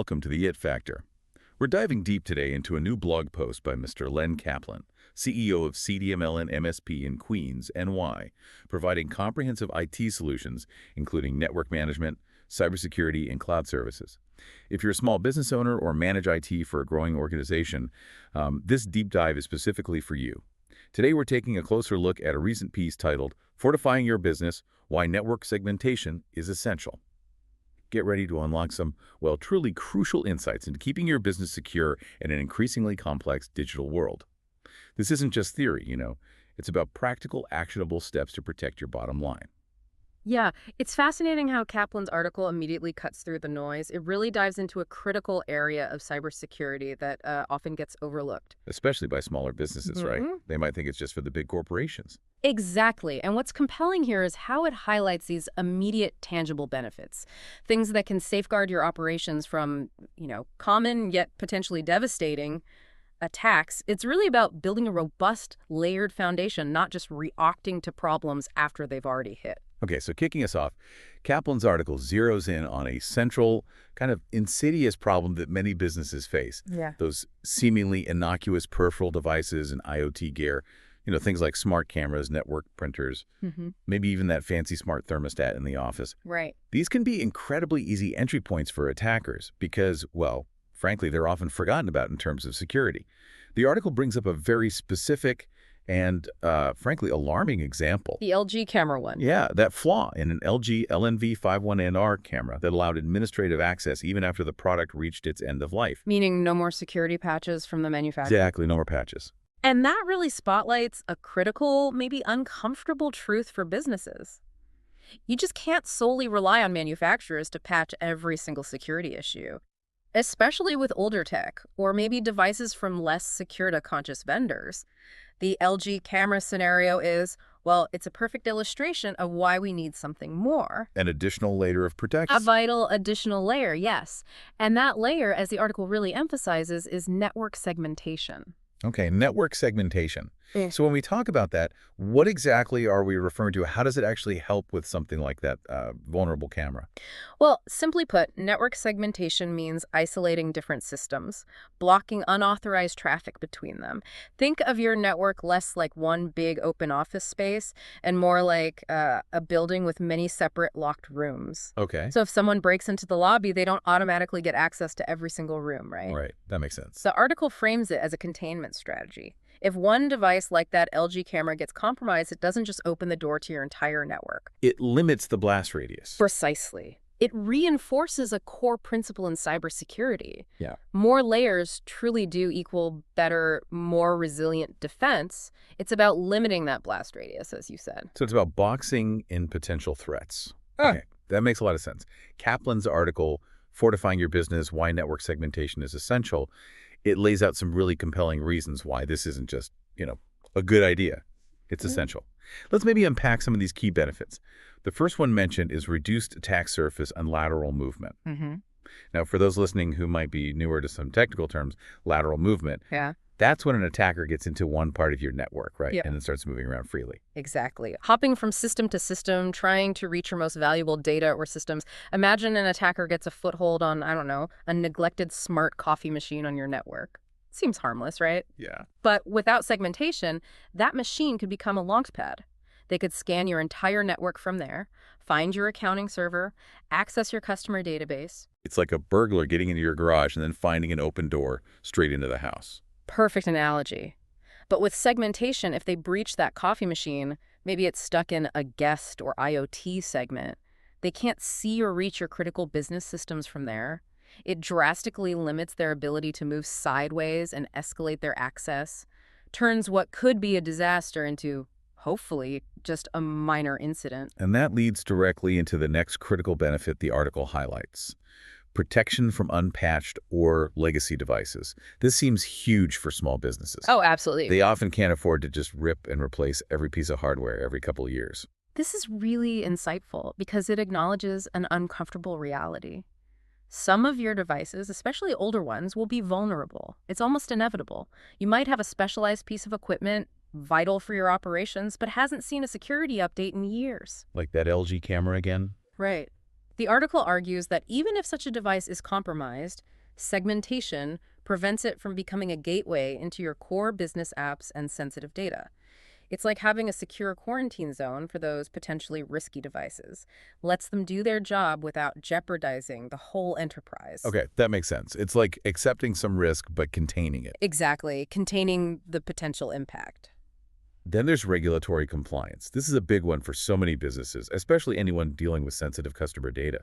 welcome to the It Factor. We're diving deep today into a new blog post by Mr. Len Kaplan, CEO of CDML and MSP in Queens, NY, providing comprehensive IT solutions, including network management, cybersecurity, and cloud services. If you're a small business owner or manage IT for a growing organization, this deep dive is specifically for you. Today, we're taking a closer look at a recent piece titled, Fortifying Your Business, Why Network Segmentation is Essential. Get ready to unlock some, well, truly crucial insights into keeping your business secure in an increasingly complex digital world. This isn't just theory, It's about practical, actionable steps to protect your bottom line. Yeah, it's fascinating how Kaplan's article immediately cuts through the noise. It really dives into a critical area of cybersecurity that often gets overlooked. Especially by smaller businesses, right? They might think it's just for the big corporations. Exactly. And what's compelling here is how it highlights these immediate tangible benefits. Things that can safeguard your operations from, common yet potentially devastating attacks. It's really about building a robust, layered foundation, not just reacting to problems after they've already hit. Okay, so kicking us off, Kaplan's article zeroes in on a central, kind of insidious problem that many businesses face. Yeah. Those seemingly innocuous peripheral devices and IoT gear, things like smart cameras, network printers, maybe even that fancy smart thermostat in the office. Right. These can be incredibly easy entry points for attackers because, well, frankly, they're often forgotten about in terms of security. The article brings up a very specific and, frankly, alarming example. The LG camera one. Yeah, that flaw in an LG LNV5110R camera that allowed administrative access even after the product reached its end of life. Meaning no more security patches from the manufacturer. Exactly, no more patches. And that really spotlights a critical, maybe uncomfortable truth for businesses. You just can't solely rely on manufacturers to patch every single security issue, especially with older tech or maybe devices from less security-conscious vendors. The LG camera scenario is, well, it's a perfect illustration of why we need something more. An additional layer of protection. A vital additional layer, yes. And that layer, as the article really emphasizes, is network segmentation. Okay, network segmentation. So when we talk about that, what exactly are we referring to? How does it actually help with something like that vulnerable camera? Well, simply put, network segmentation means isolating different systems, blocking unauthorized traffic between them. Think of your network less like one big open office space and more like a building with many separate locked rooms. Okay. So if someone breaks into the lobby, they don't automatically get access to every single room, right? Right, that makes sense. The article frames it as a containment strategy. If one device like that LG camera gets compromised, it doesn't just open the door to your entire network. It limits the blast radius. Precisely. It reinforces a core principle in cybersecurity. Yeah. More layers truly do equal better, more resilient defense. It's about limiting that blast radius, as you said. So it's about boxing in potential threats. Okay, that makes a lot of sense. Kaplan's article, Fortifying Your Business, Why Network Segmentation is Essential, it lays out some really compelling reasons why this isn't just, a good idea. It's essential. Let's maybe unpack some of these key benefits. The first one mentioned is reduced attack surface and lateral movement. Now, for those listening who might be newer to some technical terms, lateral movement, that's when an attacker gets into one part of your network, right? Yeah. And then starts moving around freely. Exactly. Hopping from system to system, trying to reach your most valuable data or systems. Imagine an attacker gets a foothold on, I don't know, a neglected smart coffee machine on your network. Seems harmless, right? Yeah. But without segmentation, that machine could become a launchpad. They could scan your entire network from there, find your accounting server, access your customer database. It's like a burglar getting into your garage and then finding an open door straight into the house. Perfect analogy. But with segmentation, if they breach that coffee machine, maybe it's stuck in a guest or IoT segment, they can't see or reach your critical business systems from there. It drastically limits their ability to move sideways and escalate their access, turns what could be a disaster into, hopefully, just a minor incident. And that leads directly into the next critical benefit the article highlights. Protection from unpatched or legacy devices. This seems huge for small businesses. Oh, absolutely. They often can't afford to just rip and replace every piece of hardware every couple of years. This is really insightful because it acknowledges an uncomfortable reality. Some of your devices, especially older ones, will be vulnerable. It's almost inevitable. You might have a specialized piece of equipment, vital for your operations, but hasn't seen a security update in years. Like that LG camera again? Right. The article argues that even if such a device is compromised, segmentation prevents it from becoming a gateway into your core business apps and sensitive data. It's like having a secure quarantine zone for those potentially risky devices. Lets them do their job without jeopardizing the whole enterprise. Okay, that makes sense. It's like accepting some risk but containing it. Exactly, containing the potential impact. Then there's regulatory compliance. This is a big one for so many businesses, especially anyone dealing with sensitive customer data.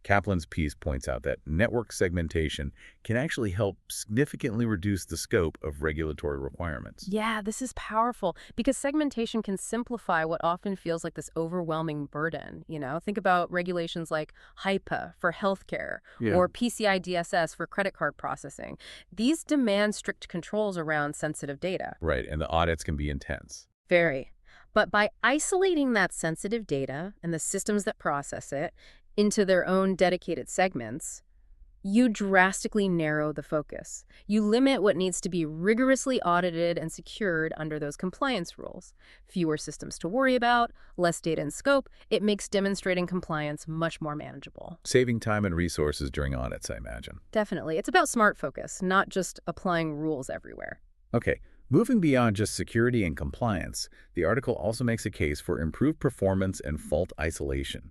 Kaplan's piece points out that network segmentation can actually help significantly reduce the scope of regulatory requirements. Yeah, this is powerful because segmentation can simplify what often feels like this overwhelming burden. Think about regulations like HIPAA for healthcare or PCI DSS for credit card processing. These demand strict controls around sensitive data. Right, and the audits can be intense. Very. But by isolating that sensitive data and the systems that process it into their own dedicated segments, you drastically narrow the focus. You limit what needs to be rigorously audited and secured under those compliance rules. Fewer systems to worry about, less data and scope. It makes demonstrating compliance much more manageable. Saving time and resources during audits, I imagine. Definitely. It's about smart focus, not just applying rules everywhere. Okay, moving beyond just security and compliance, the article also makes a case for improved performance and fault isolation,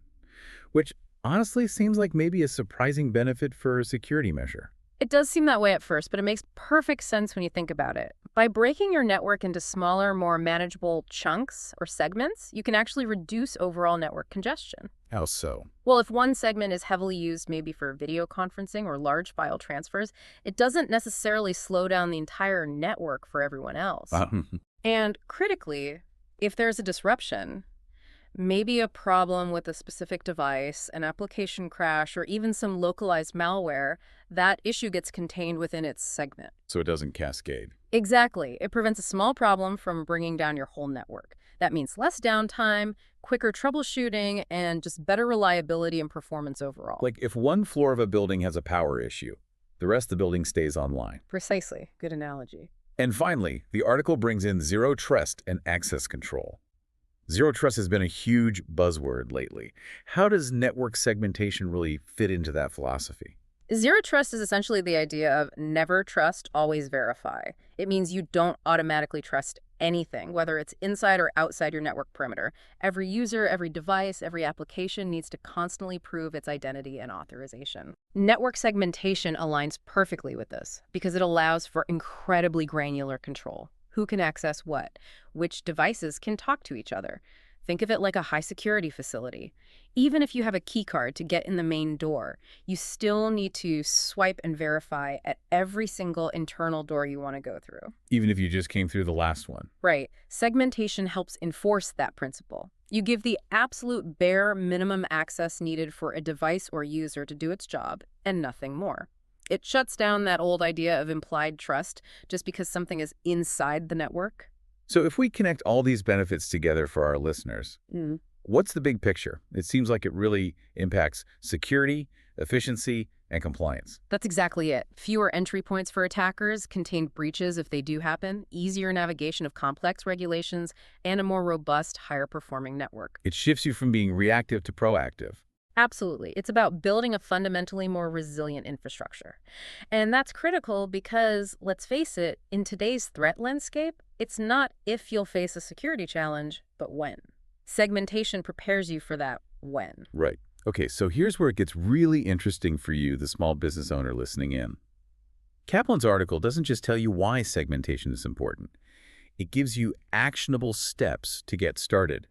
which honestly seems like maybe a surprising benefit for a security measure. It does seem that way at first, but it makes perfect sense when you think about it. By breaking your network into smaller, more manageable chunks or segments, you can actually reduce overall network congestion. How so? Well, if one segment is heavily used maybe for video conferencing or large file transfers, it doesn't necessarily slow down the entire network for everyone else. And critically, if there's a disruption, maybe a problem with a specific device, an application crash, or even some localized malware, that issue gets contained within its segment. So it doesn't cascade. Exactly. It prevents a small problem from bringing down your whole network. That means less downtime, quicker troubleshooting, and just better reliability and performance overall. Like if one floor of a building has a power issue, the rest of the building stays online. Precisely. Good analogy. And finally, the article brings in zero trust and access control. Zero trust has been a huge buzzword lately. How does network segmentation really fit into that philosophy? Zero trust is essentially the idea of never trust, always verify. It means you don't automatically trust anything, whether it's inside or outside your network perimeter. Every user, every device, every application needs to constantly prove its identity and authorization. Network segmentation aligns perfectly with this because it allows for incredibly granular control. Who can access what? Which devices can talk to each other? Think of it like a high-security facility. Even if you have a key card to get in the main door, you still need to swipe and verify at every single internal door you want to go through. Even if you just came through the last one. Right. Segmentation helps enforce that principle. You give the absolute bare minimum access needed for a device or user to do its job, and nothing more. It shuts down that old idea of implied trust just because something is inside the network. So if we connect all these benefits together for our listeners, what's the big picture? It seems like it really impacts security, efficiency, and compliance. That's exactly it. Fewer entry points for attackers, contained breaches if they do happen, easier navigation of complex regulations, and a more robust, higher-performing network. It shifts you from being reactive to proactive. Absolutely. It's about building a fundamentally more resilient infrastructure. And that's critical because, let's face it, in today's threat landscape, it's not if you'll face a security challenge, but when. Segmentation prepares you for that when. Right. Okay, so here's where it gets really interesting for you, the small business owner listening in. Kaplan's article doesn't just tell you why segmentation is important. It gives you actionable steps to get started.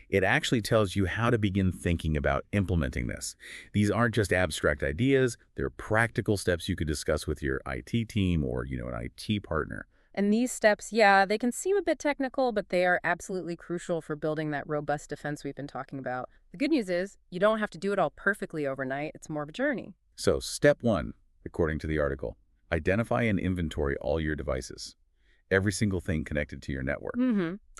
It actually tells you how to begin thinking about implementing this. These aren't just abstract ideas, they're practical steps you could discuss with your IT team or, an IT partner. And these steps, yeah, they can seem a bit technical, but they are absolutely crucial for building that robust defense we've been talking about. The good news is, you don't have to do it all perfectly overnight. It's more of a journey. So, step 1, according to the article, identify and inventory all your devices. Every single thing connected to your network.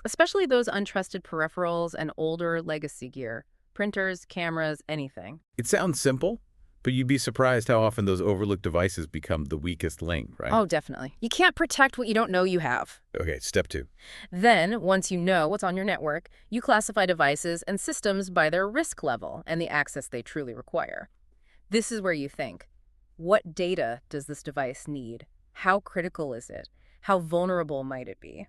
Especially those untrusted peripherals and older legacy gear. Printers, cameras, anything. It sounds simple, But you'd be surprised how often those overlooked devices become the weakest link, right? Oh, definitely. You can't protect what you don't know you have. Okay, step 2. Then, once you know what's on your network, you classify devices and systems by their risk level and the access they truly require. This is where you think, what data does this device need? How critical is it? How vulnerable might it be?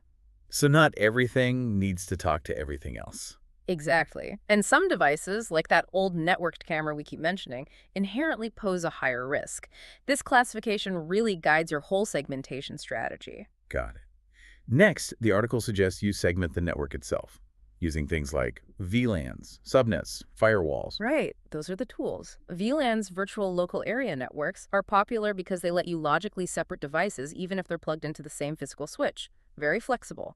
So not everything needs to talk to everything else. Exactly. And some devices, like that old networked camera we keep mentioning, inherently pose a higher risk. This classification really guides your whole segmentation strategy. Got it. Next, the article suggests you segment the network itself, using things like VLANs, subnets, firewalls. Right, those are the tools. VLANs, virtual local area networks, are popular because they let you logically separate devices even if they're plugged into the same physical switch. Very flexible.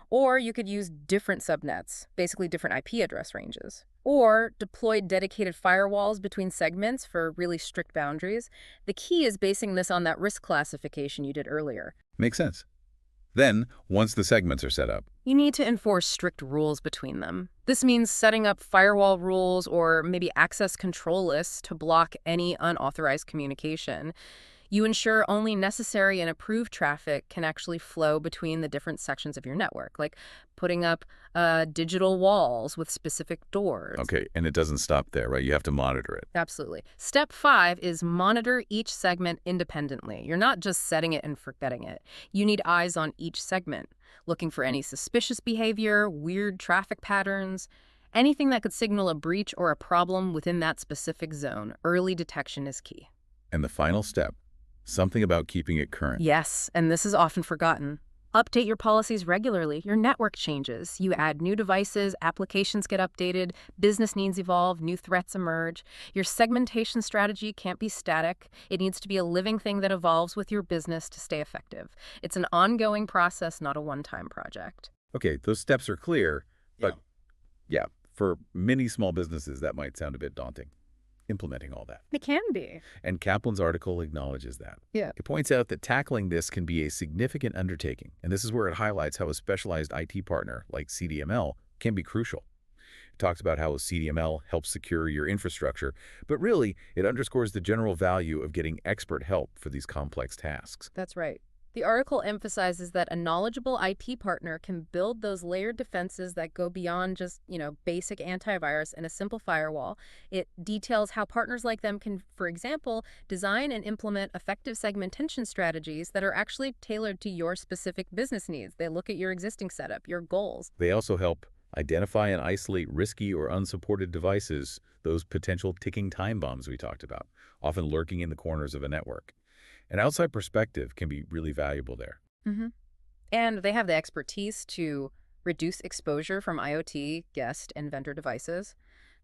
Or you could use different subnets, basically different IP address ranges. Or deploy dedicated firewalls between segments for really strict boundaries. The key is basing this on that risk classification you did earlier. Makes sense. Then, once the segments are set up, You need to enforce strict rules between them. This means setting up firewall rules or maybe access control lists to block any unauthorized communication. You ensure only necessary and approved traffic can actually flow between the different sections of your network, like putting up digital walls with specific doors. okay, and it doesn't stop there, right? You have to monitor it. Absolutely. Step 5 is monitor each segment independently. You're not just setting it and forgetting it. You need eyes on each segment, looking for any suspicious behavior, weird traffic patterns, anything that could signal a breach or a problem within that specific zone. Early detection is key. And the final step, something about keeping it current. Yes, and this is often forgotten. Update your policies regularly. Your network changes. You add new devices, applications get updated, business needs evolve, new threats emerge. Your segmentation strategy can't be static. It needs to be a living thing that evolves with your business to stay effective. It's an ongoing process, not a one-time project. Okay, those steps are clear, but yeah, for many small businesses, that might sound a bit daunting, implementing all that. It can be. And Kaplan's article acknowledges that. Yeah. It points out that tackling this can be a significant undertaking, and this is where it highlights how a specialized IT partner like CDML can be crucial. It talks about how a CDML helps secure your infrastructure, but really, it underscores the general value of getting expert help for these complex tasks. That's right. The article emphasizes that a knowledgeable IP partner can build those layered defenses that go beyond just, basic antivirus and a simple firewall. It details how partners like them can, for example, design and implement effective segmentation strategies that are actually tailored to your specific business needs. They look at your existing setup, your goals. They also help identify and isolate risky or unsupported devices, those potential ticking time bombs we talked about, often lurking in the corners of a network. An outside perspective can be really valuable there. Mm-hmm. And they have the expertise to reduce exposure from IoT, guest, and vendor devices.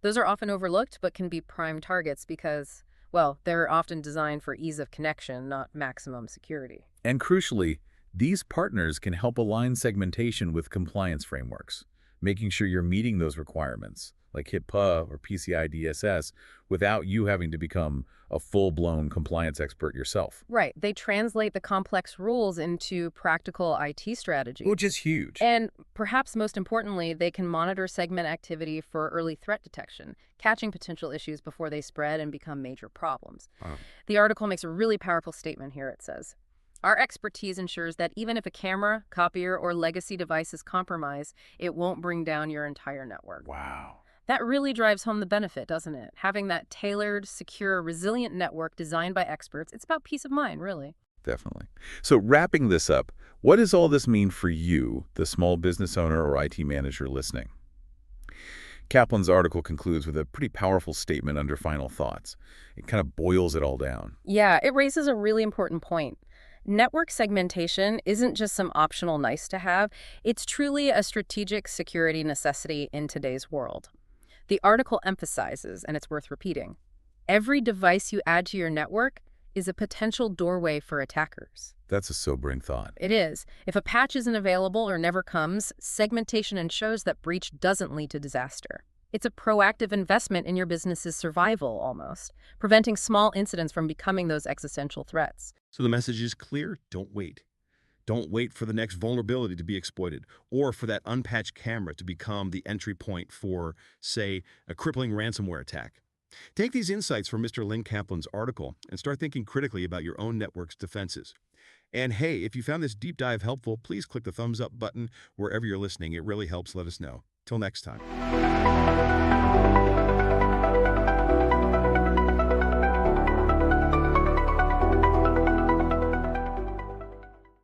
Those are often overlooked but can be prime targets because, well, they're often designed for ease of connection, not maximum security. And crucially, these partners can help align segmentation with compliance frameworks, making sure you're meeting those requirements, like HIPAA or PCI DSS, without you having to become a full-blown compliance expert yourself. Right. They translate the complex rules into practical IT strategies. Which is huge. And perhaps most importantly, they can monitor segment activity for early threat detection, catching potential issues before they spread and become major problems. The article makes a really powerful statement here. It says, our expertise ensures that even if a camera, copier, or legacy device is compromised, it won't bring down your entire network. Wow. That really drives home the benefit, doesn't it? Having that tailored, secure, resilient network designed by experts, it's about peace of mind, really. Definitely. So wrapping this up, what does all this mean for you, the small business owner or IT manager listening? Kaplan's article concludes with a pretty powerful statement under final thoughts. It kind of boils it all down. Yeah, it raises a really important point. Network segmentation isn't just some optional nice to have. It's truly a strategic security necessity in today's world. The article emphasizes, and it's worth repeating, every device you add to your network is a potential doorway for attackers. That's a sobering thought. It is. If a patch isn't available or never comes, segmentation ensures that breach doesn't lead to disaster. It's a proactive investment in your business's survival, almost, preventing small incidents from becoming those existential threats. So the message is clear: don't wait. Don't wait for the next vulnerability to be exploited or for that unpatched camera to become the entry point for, say, a crippling ransomware attack. Take these insights from Mr. Len Kaplan's article and start thinking critically about your own network's defenses. And hey, if you found this deep dive helpful, please click the thumbs up button wherever you're listening. It really helps let us know. Till next time.